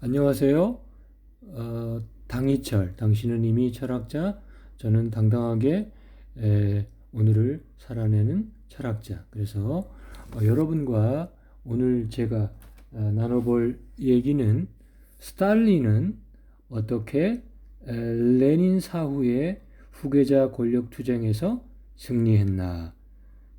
안녕하세요. 당이철, 당신은 이미 철학자, 저는 당당하게 오늘을 살아내는 철학자. 그래서 여러분과 오늘 제가 나눠볼 얘기는 스탈린은 어떻게 레닌 사후에 후계자 권력 투쟁에서 승리했나,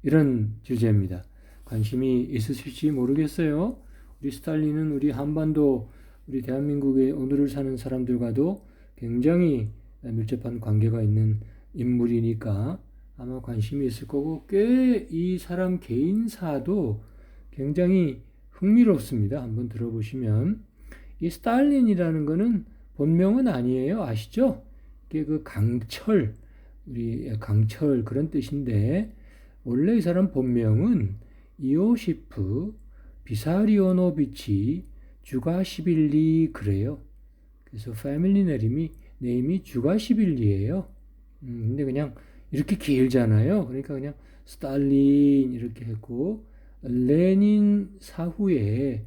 이런 주제입니다. 관심이 있으실지 모르겠어요. 우리 스탈린은 우리 한반도, 우리 대한민국의 오늘을 사는 사람들과도 굉장히 밀접한 관계가 있는 인물이니까 아마 관심이 있을 거고, 꽤 이 사람 개인사도 굉장히 흥미롭습니다. 한번 들어보시면, 이 스탈린이라는 거는 본명은 아니에요. 아시죠? 이게 그 강철, 우리 강철 그런 뜻인데, 원래 이 사람 본명은 이오시프 비사리오노비치 주가시빌리, 그래요. 그래서 패밀리 네임이 주가시빌리예요. 근데 그냥 이렇게 길잖아요. 그러니까 그냥 스탈린 이렇게 했고, 레닌 사후에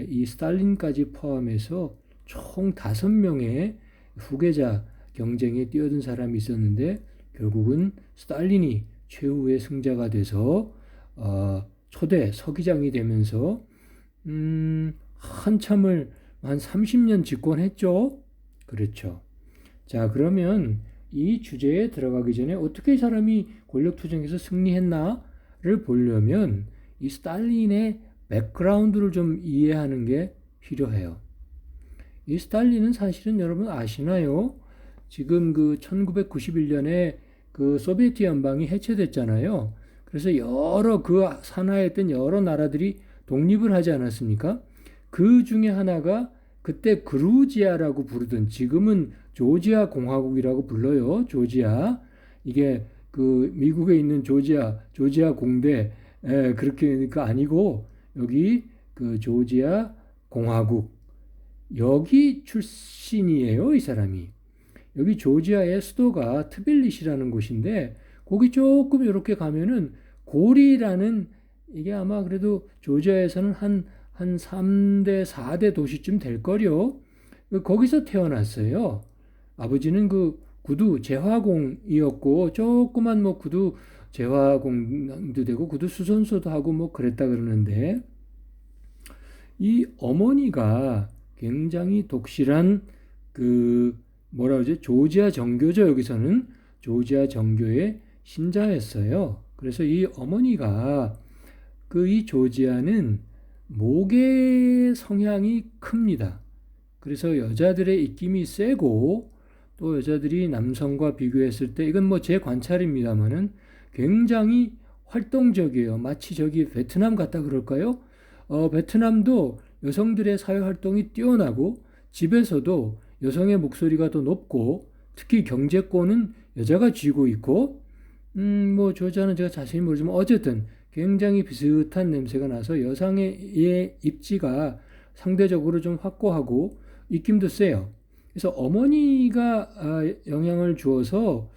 이 스탈린까지 포함해서 총 5명의 후계자 경쟁에 뛰어든 사람이 있었는데, 결국은 스탈린이 최후의 승자가 돼서 초대 서기장이 되면서 한참을 한 30년 집권했죠. 그렇죠. 자, 그러면 이 주제에 들어가기 전에 어떻게 이 사람이 권력투쟁에서 승리했나를 보려면 이 스탈린의 백그라운드를 좀 이해하는 게 필요해요. 이 스탈린은 사실은 여러분 아시나요? 지금 그 1991년에 그 소비에트 연방이 해체됐잖아요. 그래서 여러 그 산하에 있던 여러 나라들이 독립을 하지 않았습니까? 그 중에 하나가 그때 그루지아라고 부르던, 지금은 조지아 공화국이라고 불러요. 조지아. 이게 그 미국에 있는 조지아 공대, 그렇게가 아니고 여기 그 조지아 공화국, 여기 출신이에요, 이 사람이. 여기 조지아의 수도가 트빌리시라는 곳인데, 거기 조금 이렇게 가면은 고리라는, 이게 아마 그래도 조지아에서는 한 3대, 4대 도시쯤 될 거요. 거기서 태어났어요. 아버지는 그 구두 재화공이었고, 조그만 뭐 구두 재화공도 되고, 구두 수선소도 하고 뭐 그랬다 그러는데, 이 어머니가 굉장히 독실한 그 뭐라 그러지? 조지아 정교죠. 여기서는 조지아 정교의 신자였어요. 그래서 이 어머니가 그 이 조지아는 모계 성향이 큽니다. 그래서 여자들의 입김이 세고, 또 여자들이 남성과 비교했을 때, 이건 뭐 제 관찰입니다만은 굉장히 활동적이에요. 마치 저기 베트남 같다 그럴까요? 베트남도 여성들의 사회활동이 뛰어나고, 집에서도 여성의 목소리가 더 높고, 특히 경제권은 여자가 쥐고 있고, 뭐 조지아는 제가 자세히 모르지만 어쨌든 굉장히 비슷한 냄새가 나서 여성의 입지가 상대적으로 좀 확고하고 입김도 세요. 그래서 어머니가 영향을 주어서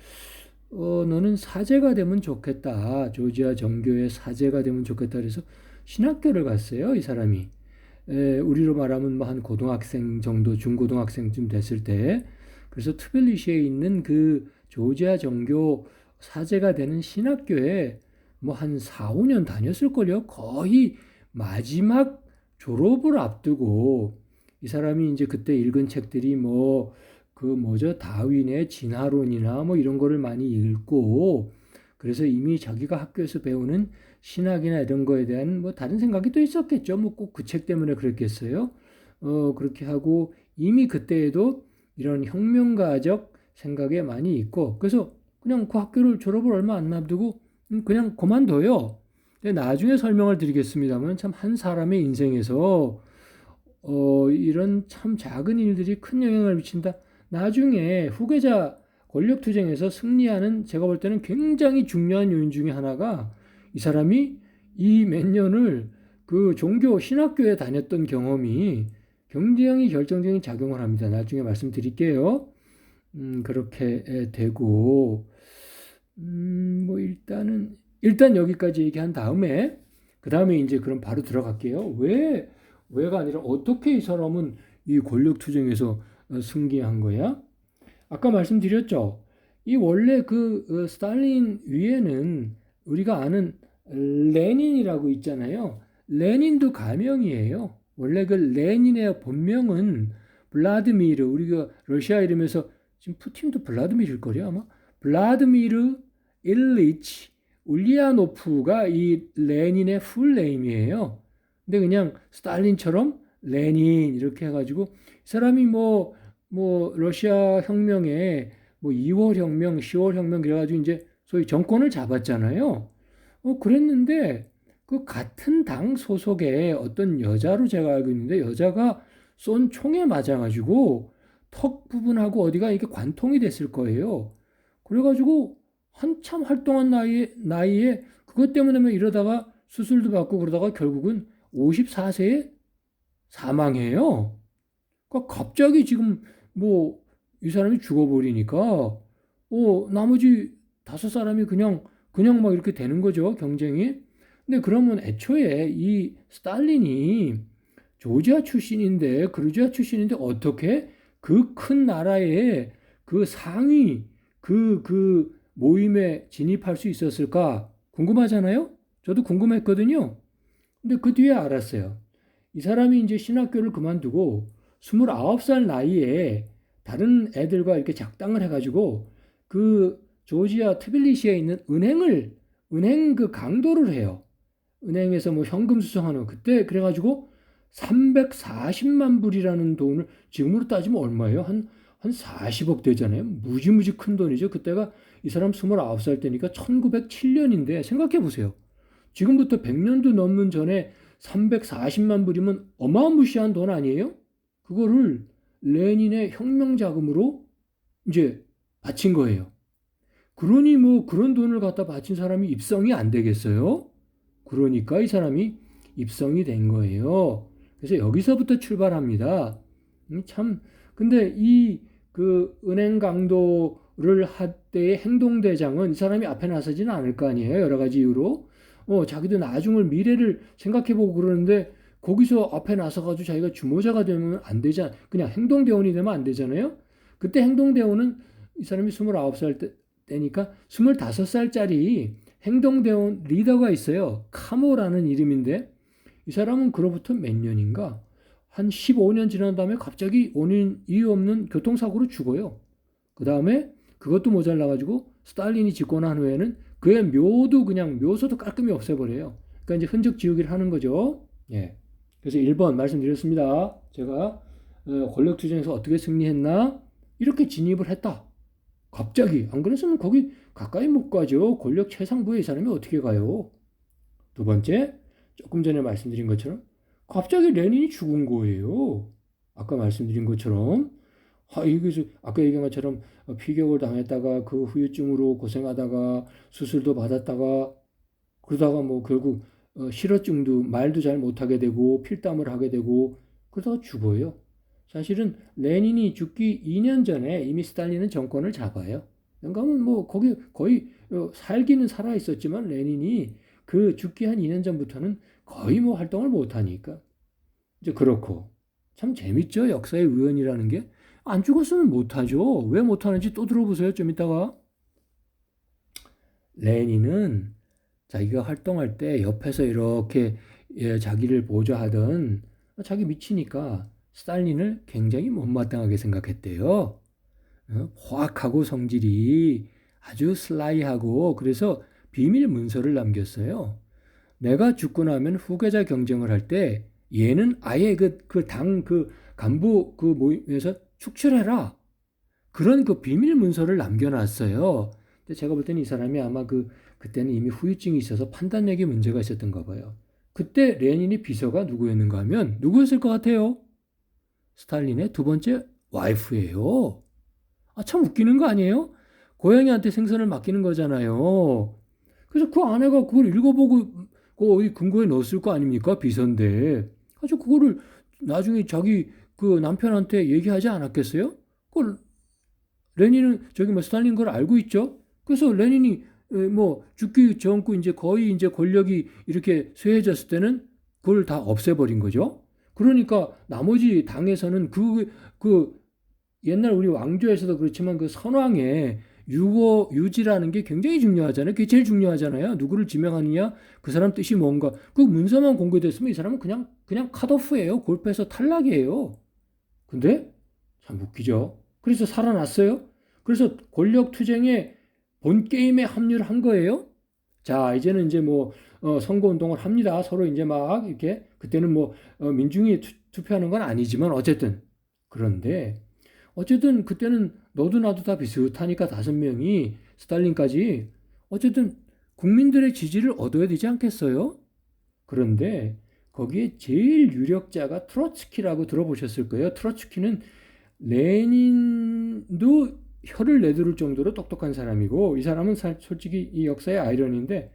너는 사제가 되면 좋겠다. 조지아 정교의 사제가 되면 좋겠다. 그래서 신학교를 갔어요, 이 사람이. 우리로 말하면 뭐 한 고등학생 정도, 중고등학생쯤 됐을 때. 그래서 트빌리시에 있는 그 조지아 정교 사제가 되는 신학교에 뭐 한 4, 5년 다녔을걸요. 거의 마지막 졸업을 앞두고, 이 사람이 이제 그때 읽은 책들이 뭐 그 뭐죠, 다윈의 진화론이나 뭐 이런 거를 많이 읽고, 그래서 이미 자기가 학교에서 배우는 신학이나 이런 거에 대한 뭐 다른 생각이 또 있었겠죠. 뭐 꼭 그 책 때문에 그랬겠어요. 그렇게 하고 이미 그때에도 이런 혁명가적 생각에 많이 있고, 그래서 그냥 그 학교를 졸업을 얼마 안 남두고 그냥 그만둬요. 근데 나중에 설명을 드리겠습니다만, 참 한 사람의 인생에서 이런 참 작은 일들이 큰 영향을 미친다. 나중에 후계자 권력투쟁에서 승리하는, 제가 볼 때는 굉장히 중요한 요인 중에 하나가, 이 사람이 이 몇 년을 그 종교 신학교에 다녔던 경험이 굉장히 결정적인 작용을 합니다. 나중에 말씀드릴게요. 그렇게 되고, 뭐 일단 여기까지 얘기한 다음에, 그 다음에 이제 그럼 바로 들어갈게요. 왜가 아니라 어떻게 이 사람은 이 권력 투쟁에서 승리한 거야? 아까 말씀드렸죠. 이 원래 스탈린 위에는 우리가 아는 레닌이라고 있잖아요. 레닌도 가명이에요. 원래 그 레닌의 본명은 블라드미르, 우리가 러시아 이름에서 지금 푸틴도 블라드미르일 거예요 아마. 블라드미르 일리치 울리아노프가 이 레닌의 풀네임이에요. 근데 그냥 스탈린처럼 레닌 이렇게 해가지고 이 사람이 러시아 혁명에 2월 혁명, 10월 혁명 그래가지고 이제 소위 정권을 잡았잖아요. 그랬는데 그 같은 당 소속의 어떤 여자로 제가 알고 있는데 여자가 쏜 총에 맞아가지고 턱 부분하고 어디가 이렇게 관통이 됐을 거예요. 그래가지고 한참 활동한 나이에 그것 때문에 이러다가 수술도 받고 그러다가 결국은 54세에 사망해요. 그러니까 갑자기 지금 이 사람이 죽어버리니까 나머지 5사람이 그냥 막 이렇게 되는 거죠, 경쟁이. 근데 그러면 애초에 이 스탈린이 조지아 출신인데 그루지아 출신인데 어떻게 그 큰 나라의 그 상위 그 모임에 진입할 수 있었을까 궁금하잖아요. 저도 궁금했거든요. 근데 그 뒤에 알았어요. 이 사람이 이제 신학교를 그만두고 29살 나이에 다른 애들과 이렇게 작당을 해가지고 그 조지아 트빌리시에 있는 은행 그 강도를 해요. 은행에서 현금 수송하는 그때 그래가지고 340만 불이라는 돈을 지금으로 따지면 얼마예요? 한 40억 되잖아요. 무지무지 큰 돈이죠. 그때가 이 사람 29살 때니까 1907년인데 생각해 보세요. 지금부터 100년도 넘는 전에 340만 불이면 어마무시한 돈 아니에요? 그거를 레닌의 혁명 자금으로 이제 바친 거예요. 그러니 그런 돈을 갖다 바친 사람이 입성이 안 되겠어요? 그러니까 이 사람이 입성이 된 거예요. 그래서 여기서부터 출발합니다. 근데 은행 강도를 할 때의 행동대장은 이 사람이 앞에 나서지는 않을 거 아니에요. 여러 가지 이유로. 자기도 미래를 생각해보고 그러는데 거기서 앞에 나서가지고 자기가 주모자가 되면 안 되잖아. 그냥 행동대원이 되면 안 되잖아요. 그때 행동대원은 이 사람이 29살 때니까 25살짜리 행동대원 리더가 있어요. 카모라는 이름인데 이 사람은 그로부터 몇 년인가? 한 15년 지난 다음에 갑자기 이유 없는 교통사고로 죽어요. 그 다음에 그것도 모자라가지고 스탈린이 집권한 후에는 그의 묘소도 깔끔히 없애버려요. 그러니까 이제 흔적 지우기를 하는 거죠. 예. 그래서 1번 말씀드렸습니다. 제가 권력투쟁에서 어떻게 승리했나? 이렇게 진입을 했다. 갑자기. 안 그랬으면 거기 가까이 못 가죠. 권력 최상부에 이 사람이 어떻게 가요? 두 번째, 조금 전에 말씀드린 것처럼 갑자기 레닌이 죽은 거예요. 아까 말씀드린 것처럼 아까 얘기한 것처럼 피격을 당했다가 그 후유증으로 고생하다가 수술도 받았다가 그러다가 결국 실어증도 말도 잘 못하게 되고 필담을 하게 되고 그러다가 죽어요. 사실은 레닌이 죽기 2년 전에 이미 스탈린은 정권을 잡아요. 그러니까 거기 거의 살기는 살아 있었지만 레닌이 그 죽기 한 2년 전부터는 거의 활동을 못 하니까 이제 그렇고 참 재밌죠. 역사의 우연이라는 게 안 죽었으면 못 하죠. 왜 못 하는지 또 들어보세요. 좀 이따가 레닌은 자기가 활동할 때 옆에서 이렇게 자기를 보좌하던 자기 미치니까 스탈린을 굉장히 못마땅하게 생각했대요. 포악하고 성질이 아주 슬라이하고 그래서 비밀 문서를 남겼어요. 내가 죽고 나면 후계자 경쟁을 할 때 얘는 아예 당 간부 모임에서 축출해라. 그런 비밀 문서를 남겨놨어요. 근데 제가 볼 때는 이 사람이 아마 그때는 이미 후유증이 있어서 판단력에 문제가 있었던가 봐요. 그때 레닌의 비서가 누구였는가 하면 누구였을 것 같아요? 스탈린의 두 번째 와이프예요. 참 웃기는 거 아니에요? 고양이한테 생선을 맡기는 거잖아요. 그래서 그 아내가 그걸 읽어보고 어디 근거에 넣었을 거 아닙니까? 비서인데. 그래서 그거를 나중에 자기 남편한테 얘기하지 않았겠어요? 그걸 레닌은 스탈린 걸 알고 있죠? 그래서 레닌이 죽기 전고 이제 거의 이제 권력이 이렇게 쇠해졌을 때는 그걸 다 없애버린 거죠. 그러니까 나머지 당에서는 그 옛날 우리 왕조에서도 그렇지만 그 선왕의 유고 유지라는 게 굉장히 중요하잖아요. 그게 제일 중요하잖아요. 누구를 지명하느냐, 그 사람 뜻이 뭔가. 그 문서만 공개됐으면 이 사람은 그냥 컷오프예요. 골프에서 탈락이에요. 근데 참 웃기죠. 그래서 살아났어요. 그래서 권력 투쟁에 본 게임에 합류를 한 거예요. 자, 이제는 이제 뭐 선거 운동을 합니다. 서로 이제 막 이렇게 그때는 뭐 민중이 투표하는 건 아니지만 어쨌든 그런데 어쨌든 그때는 너도 나도 다 비슷하니까 5명이 스탈린까지 어쨌든 국민들의 지지를 얻어야 되지 않겠어요? 그런데 거기에 제일 유력자가 트로츠키라고 들어보셨을 거예요. 트로츠키는 레닌도 혀를 내두를 정도로 똑똑한 사람이고 이 사람은 솔직히 이 역사의 아이러니인데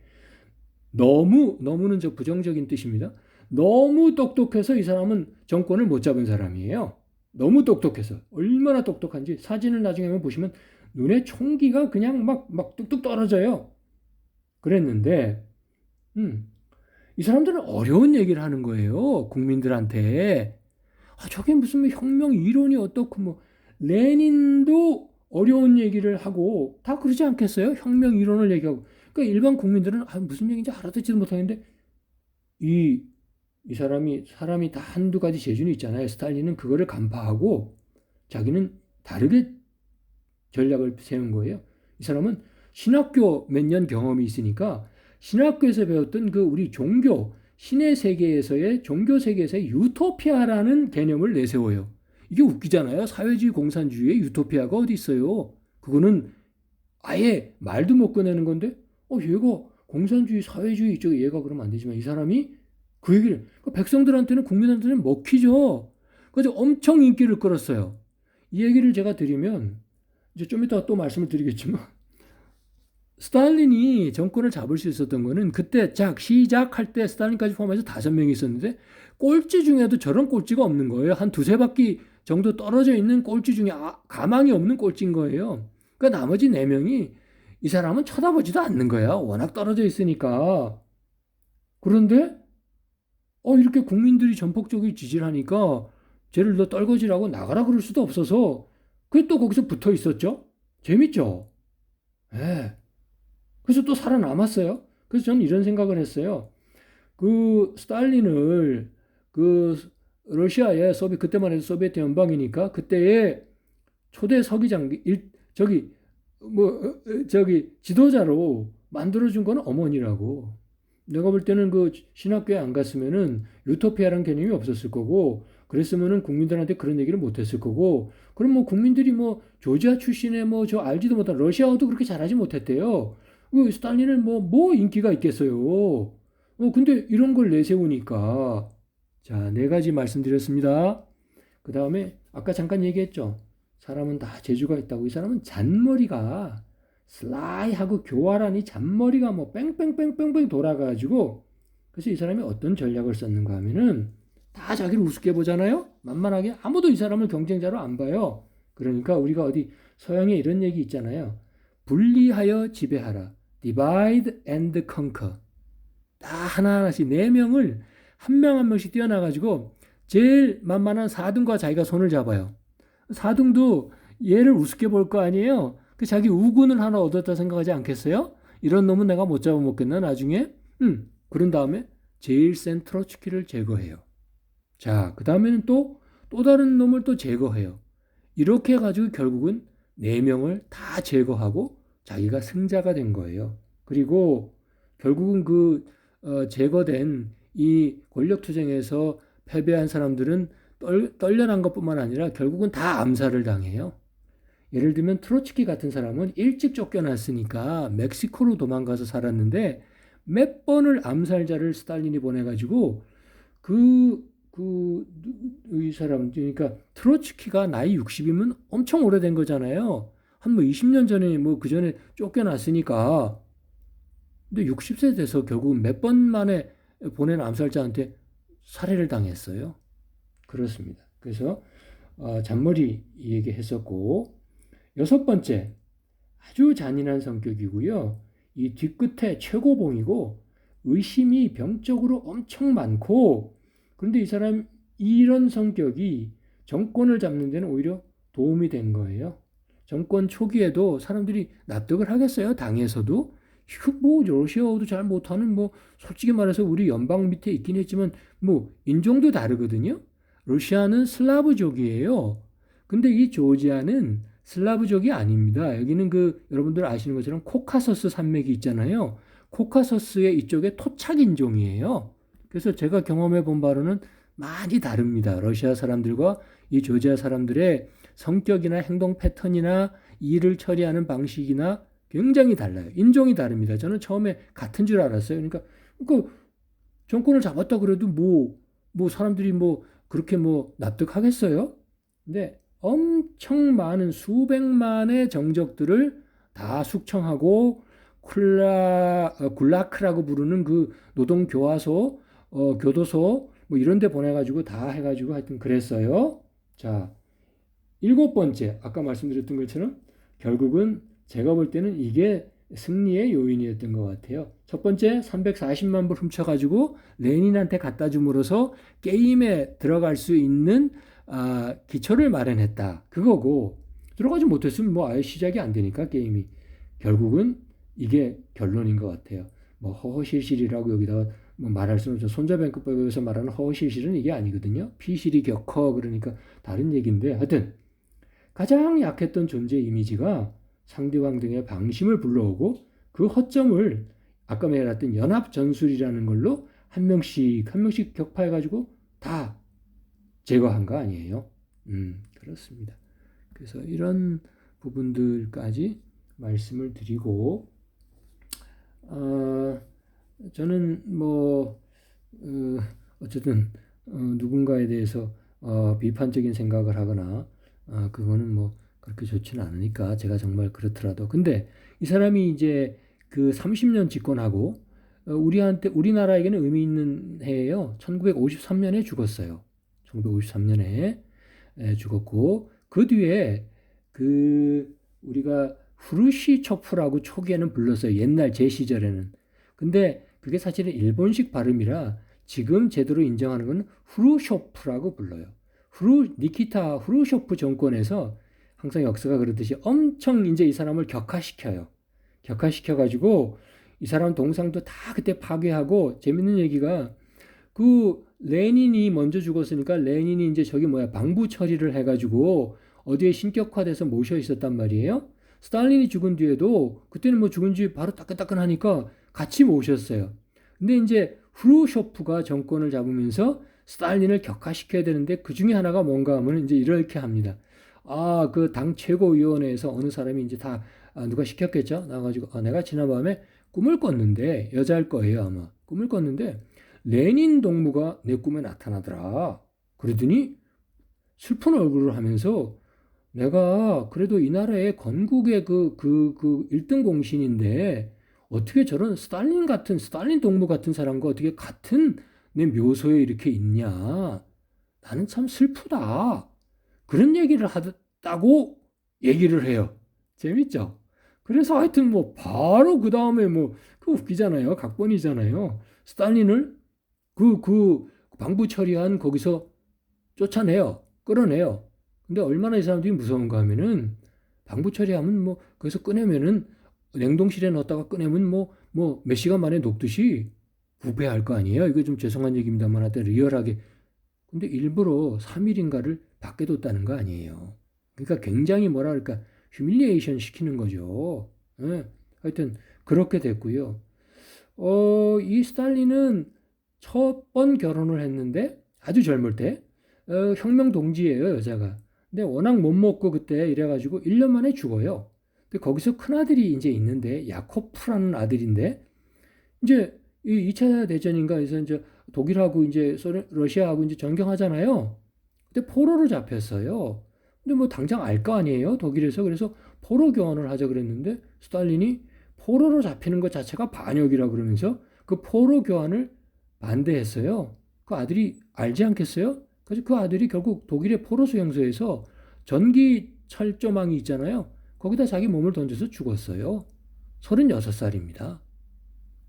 너무는 저 부정적인 뜻입니다. 너무 똑똑해서 이 사람은 정권을 못 잡은 사람이에요. 너무 똑똑해서. 얼마나 똑똑한지 사진을 나중에 한번 보시면 눈에 총기가 그냥 막 뚝뚝 떨어져요. 그랬는데 이 사람들은 어려운 얘기를 하는 거예요. 국민들한테. 저게 무슨 뭐 혁명 이론이 어떻고 뭐 레닌도 어려운 얘기를 하고 다 그러지 않겠어요? 혁명 이론을 얘기하고. 그러니까 일반 국민들은 무슨 얘기인지 알아듣지도 못하는데 이 사람이 다 한두 가지 재준이 있잖아요. 스탈린은 그거를 간파하고 자기는 다르게 전략을 세운 거예요. 이 사람은 신학교 몇 년 경험이 있으니까 신학교에서 배웠던 그 우리 종교, 신의 세계에서의 종교 세계에서의 유토피아라는 개념을 내세워요. 이게 웃기잖아요. 사회주의 공산주의의 유토피아가 어디 있어요? 그거는 아예 말도 못 꺼내는 건데 얘가 공산주의, 사회주의 이쪽에 얘가 그러면 안 되지만 이 사람이 그 얘기를 백성들한테는 국민한테는 먹히죠. 그래서 엄청 인기를 끌었어요. 이 얘기를 제가 드리면 이제 좀 이따가 또 말씀을 드리겠지만 스탈린이 정권을 잡을 수 있었던 거는 그때 시작할 때 스탈린까지 포함해서 5명이 있었는데 꼴찌 중에도 저런 꼴찌가 없는 거예요. 한 두세 바퀴 정도 떨어져 있는 꼴찌 중에 가망이 없는 꼴찌인 거예요. 그러니까 나머지 4명이 이 사람은 쳐다보지도 않는 거야. 워낙 떨어져 있으니까. 그런데 이렇게 국민들이 전폭적으로 지지를 하니까 쟤를 더 떨거지라고 나가라 그럴 수도 없어서 그게 또 거기서 붙어 있었죠. 재밌죠? 예. 그래서 또 살아남았어요. 그래서 저는 이런 생각을 했어요. 그 스탈린을 그 러시아의 그때만 해도 소비에트 연방이니까 그때의 초대 서기장 지도자로 만들어준 건 어머니라고. 내가 볼 때는 그 신학교에 안 갔으면은 유토피아라는 개념이 없었을 거고 그랬으면은 국민들한테 그런 얘기를 못 했을 거고 그럼 뭐 국민들이 뭐 조지아 출신의 뭐 저 알지도 못한 러시아어도 그렇게 잘하지 못했대요. 스탈린은 뭐 인기가 있겠어요. 근데 이런 걸 내세우니까 자, 4가지 말씀드렸습니다. 그 다음에 아까 잠깐 얘기했죠. 사람은 다 재주가 있다고. 이 사람은 잔머리가 슬라이하고 교활하니 잔머리가 뭐 뺑뺑뺑뺑뺑 돌아가지고 그래서 이 사람이 어떤 전략을 썼는가 하면은 다 자기를 우습게 보잖아요. 만만하게 아무도 이 사람을 경쟁자로 안 봐요. 그러니까 우리가 어디 서양에 이런 얘기 있잖아요. 분리하여 지배하라. Divide and conquer. 다 하나하나씩 4명을 한 명 한 명씩 뛰어나가지고 제일 만만한 4등과 자기가 손을 잡아요. 4등도 얘를 우습게 볼 거 아니에요. 그 자기 우군을 하나 얻었다 생각하지 않겠어요? 이런 놈은 내가 못 잡아먹겠나 나중에? 그런 다음에 제일 센 트로츠키를 제거해요. 자, 그 다음에는 또 다른 놈을 또 제거해요. 이렇게 해가지고 결국은 4명을 다 제거하고 자기가 승자가 된 거예요. 그리고 결국은 그 제거된 이 권력투쟁에서 패배한 사람들은 떨려난 것뿐만 아니라 결국은 다 암살을 당해요. 예를 들면 트로츠키 같은 사람은 일찍 쫓겨났으니까 멕시코로 도망가서 살았는데 몇 번을 암살자를 스탈린이 보내가지고 이 사람, 그러니까 트로츠키가 나이 60이면 엄청 오래된 거잖아요. 한 20년 전에 그 전에 쫓겨났으니까. 근데 60세 돼서 결국 몇 번 만에 보낸 암살자한테 살해를 당했어요. 그렇습니다. 그래서 잔머리 얘기했었고 6번째 아주 잔인한 성격이고요. 이 뒤끝에 최고봉이고 의심이 병적으로 엄청 많고 그런데 이 사람이 이런 성격이 정권을 잡는 데는 오히려 도움이 된 거예요. 정권 초기에도 사람들이 납득을 하겠어요. 당에서도. 뭐 러시아어도 잘 못하는 뭐 솔직히 말해서 우리 연방 밑에 있긴 했지만 뭐 인종도 다르거든요. 러시아는 슬라브족이에요. 근데 이 조지아는 슬라브족이 아닙니다. 여기는 그 여러분들 아시는 것처럼 코카서스 산맥이 있잖아요. 코카서스의 이쪽에 토착 인종이에요. 그래서 제가 경험해 본 바로는 많이 다릅니다. 러시아 사람들과 이 조지아 사람들의 성격이나 행동 패턴이나 일을 처리하는 방식이나 굉장히 달라요. 인종이 다릅니다. 저는 처음에 같은 줄 알았어요. 그러니까 그 정권을 잡았다 그래도 뭐 사람들이 뭐 그렇게 뭐 납득하겠어요? 근데 엄청 많은 수백만의 정적들을 다 숙청하고 굴라크라고 부르는 그 노동교화소, 교도소 뭐 이런 데 보내가지고 다 해가지고 하여튼 그랬어요. 자, 일곱 번째, 아까 말씀드렸던 것처럼 결국은 제가 볼 때는 이게 승리의 요인이었던 것 같아요. 첫 번째, 340만 불 훔쳐가지고 레닌한테 갖다 줌으로써 게임에 들어갈 수 있는 기초를 마련했다. 그거고, 들어가지 못했으면 뭐 아예 시작이 안 되니까 게임이. 결국은 이게 결론인 것 같아요. 뭐 허허실실이라고 여기다가 뭐 말할 수는 없죠. 손자병법에서 말하는 허허실실은 이게 아니거든요. 피실이 격허 그러니까 다른 얘기인데 하여튼 가장 약했던 존재 이미지가 상대방 등의 방심을 불러오고 그 허점을 아까 말했던 연합전술이라는 걸로 한 명씩 격파해가지고 다 제거한 거 아니에요. 그렇습니다. 그래서 이런 부분들까지 말씀을 드리고 저는 뭐 어쨌든 누군가에 대해서 비판적인 생각을 하거나 그거는 뭐 그렇게 좋지는 않으니까 제가 정말 그렇더라도 근데 이 사람이 이제 그 30년 집권하고 우리나라에게는 의미 있는 해예요. 1953년에 죽었어요. 1953년에 죽었고 그 뒤에 그 우리가 후르시초프라고 초기에는 불렀어요. 옛날 제 시절에는. 근데 그게 사실은 일본식 발음이라 지금 제대로 인정하는 건 후르쇼프라고 불러요. 니키타 후르쇼프 정권에서 항상 역사가 그러듯이 엄청 이제 이 사람을 격화시켜요. 격화시켜가지고 이 사람 동상도 다 그때 파괴하고 재밌는 얘기가 그 레닌이 먼저 죽었으니까 레닌이 이제 저기 방부 처리를 해가지고 어디에 신격화돼서 모셔 있었단 말이에요. 스탈린이 죽은 뒤에도 그때는 뭐 죽은 뒤에 바로 따끈따끈하니까 같이 모셨어요. 근데 이제 후르쇼프가 정권을 잡으면서 스탈린을 격화시켜야 되는데 그 중에 하나가 뭔가 하면 이제 이렇게 합니다. 그 당 최고위원회에서 어느 사람이 이제 다 누가 시켰겠죠? 나와가지고 내가 지난밤에 꿈을 꿨는데 여자일 거예요 아마. 꿈을 꿨는데 레닌 동무가 내 꿈에 나타나더라. 그러더니 슬픈 얼굴을 하면서 내가 그래도 이 나라의 건국의 그 1등 공신인데 어떻게 저런 스탈린 동무 같은 사람과 어떻게 같은 내 묘소에 이렇게 있냐. 나는 참 슬프다. 그런 얘기를 하다고 얘기를 해요. 재밌죠? 그래서 하여튼 뭐 바로 그 다음에 그 웃기잖아요. 각본이잖아요. 스탈린을 그 방부 처리한 거기서 쫓아내요. 끌어내요. 근데 얼마나 이 사람들이 무서운가 하면은 방부 처리하면 거기서 꺼내면은 냉동실에 넣었다가 꺼내면 몇 시간 만에 녹듯이 부패할 거 아니에요. 이거 좀 죄송한 얘기입니다만 하여튼 리얼하게. 근데 일부러 3일인가를 밖에 뒀다는 거 아니에요. 그러니까 굉장히 뭐라 그럴까 휴밀리에이션 시키는 거죠. 네. 하여튼 그렇게 됐고요. 이 스탈린은 첫 번 결혼을 했는데 아주 젊을 때 혁명 동지예요 여자가. 근데 워낙 못 먹고 그때 이래가지고 1년 만에 죽어요. 근데 거기서 큰 아들이 이제 있는데 야코프라는 아들인데 이제 이 2차 대전인가 해서 이제 독일하고 이제 러시아하고 이제 전경하잖아요. 근데 포로로 잡혔어요. 근데 당장 알 거 아니에요 독일에서. 그래서 포로 교환을 하자 그랬는데 스탈린이 포로로 잡히는 것 자체가 반역이라 그러면서 그 포로 교환을 반대했어요. 그 아들이 알지 않겠어요? 그래서 그 아들이 결국 독일의 포로 수용소에서 전기 철조망이 있잖아요. 거기다 자기 몸을 던져서 죽었어요. 36살입니다.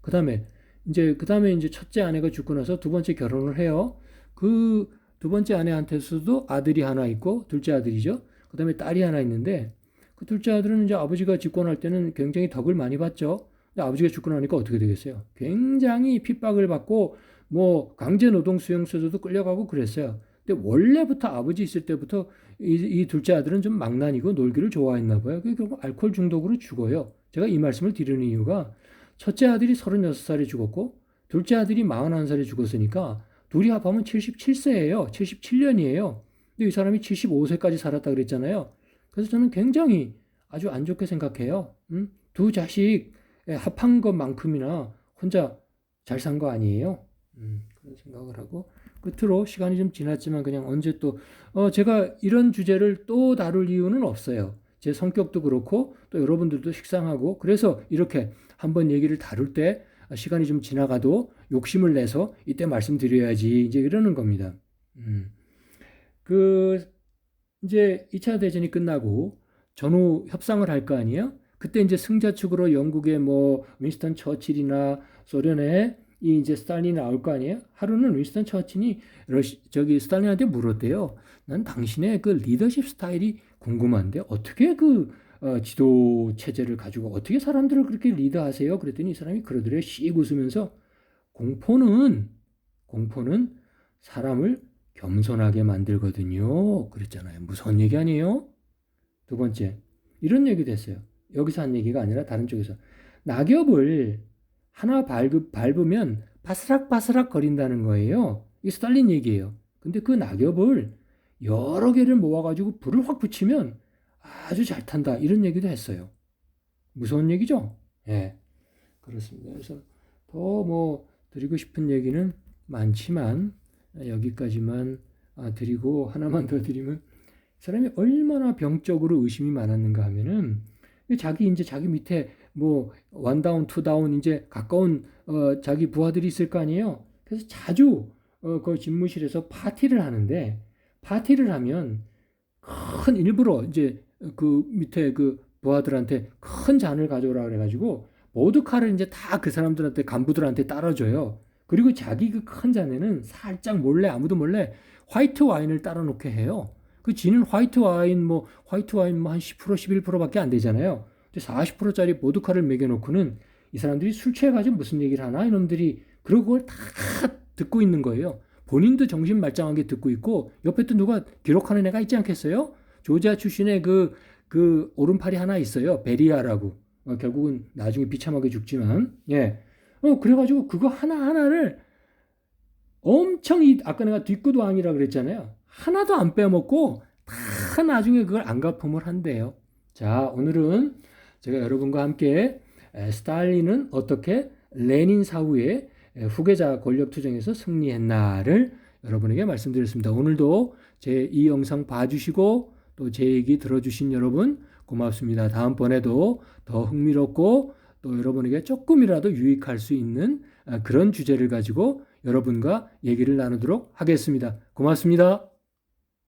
그다음에 이제 첫째 아내가 죽고 나서 두 번째 결혼을 해요. 그 두 번째 아내한테서도 아들이 하나 있고, 둘째 아들이죠. 그 다음에 딸이 하나 있는데, 그 둘째 아들은 이제 아버지가 집권할 때는 굉장히 덕을 많이 봤죠. 근데 아버지가 죽고 나니까 어떻게 되겠어요? 굉장히 핍박을 받고, 뭐, 강제 노동 수용소에도 끌려가고 그랬어요. 근데 원래부터 아버지 있을 때부터 이 둘째 아들은 좀 망난이고 놀기를 좋아했나 봐요. 그게 결국 알코올 중독으로 죽어요. 제가 이 말씀을 드리는 이유가 첫째 아들이 36살에 죽었고 둘째 아들이 41살에 죽었으니까 둘이 합하면 77세예요. 77년이에요. 근데 이 사람이 75세까지 살았다 그랬잖아요. 그래서 저는 굉장히 아주 안 좋게 생각해요. 두 자식 합한 것만큼이나 혼자 잘 산 거 아니에요? 그런 생각을 하고 끝으로 시간이 좀 지났지만 그냥 언제 또 제가 이런 주제를 또 다룰 이유는 없어요. 제 성격도 그렇고 또 여러분들도 식상하고 그래서 이렇게 한번 얘기를 다룰 때 시간이 좀 지나가도 욕심을 내서 이때 말씀드려야지 이제 이러는 겁니다. 그 이제 2차 대전이 끝나고 전후 협상을 할 거 아니에요? 그때 이제 승자 측으로 영국의 뭐 윈스턴 처칠이나 소련의 이 이제 스탈린이 나올 거 아니에요? 하루는 윈스턴 처칠이 스탈린한테 물었대요. 난 당신의 그 리더십 스타일이 궁금한데 어떻게 그 지도 체제를 가지고 어떻게 사람들을 그렇게 리드하세요? 그랬더니 이 사람이 그러더래요. 씩 웃으면서 공포는 사람을 겸손하게 만들거든요. 그랬잖아요. 무서운 얘기 아니에요? 두 번째, 이런 얘기도 했어요. 여기서 한 얘기가 아니라 다른 쪽에서. 낙엽을 하나 밟으면 바스락바스락 거린다는 거예요. 이게 스탈린 얘기예요. 근데 그 낙엽을 여러 개를 모아가지고 불을 확 붙이면 아주 잘 탄다. 이런 얘기도 했어요. 무서운 얘기죠? 예. 그렇습니다. 그래서 더 뭐 드리고 싶은 얘기는 많지만 여기까지만 드리고 하나만 더 드리면 사람이 얼마나 병적으로 의심이 많았는가 하면은 자기 밑에 뭐 원다운 투다운 이제 가까운 자기 부하들이 있을 거 아니에요. 그래서 자주 그 집무실에서 파티를 하는데 파티를 하면 큰 일부러 이제 그 밑에 그 부하들한테 큰 잔을 가져오라 그래가지고 보드카를 이제 다 그 사람들한테 간부들한테 따라줘요. 그리고 자기 그 큰 잔에는 살짝 몰래 아무도 몰래 화이트 와인을 따라 놓게 해요. 그 지는 화이트 와인 뭐 한 10% 11%밖에 안 되잖아요. 40%짜리 보드카를 먹여놓고는 이 사람들이 술 취해가지고 무슨 얘기를 하나 이놈들이 그러고 그걸 다 듣고 있는 거예요. 본인도 정신 말짱하게 듣고 있고 옆에 또 누가 기록하는 애가 있지 않겠어요? 조지아 출신의 그 오른팔이 하나 있어요. 베리아라고. 결국은 나중에 비참하게 죽지만 예. 그래가지고 그거 하나하나를 엄청 아까 내가 뒷구도왕이라 그랬잖아요. 하나도 안 빼먹고 다 나중에 그걸 안가품을 한대요. 자, 오늘은 제가 여러분과 함께 스탈린은 어떻게 레닌 사후에 후계자 권력투쟁에서 승리했나를 여러분에게 말씀드렸습니다. 오늘도 제 이 영상 봐주시고 또 제 얘기 들어주신 여러분 고맙습니다. 다음번에도 더 흥미롭고 또 여러분에게 조금이라도 유익할 수 있는 그런 주제를 가지고 여러분과 얘기를 나누도록 하겠습니다. 고맙습니다.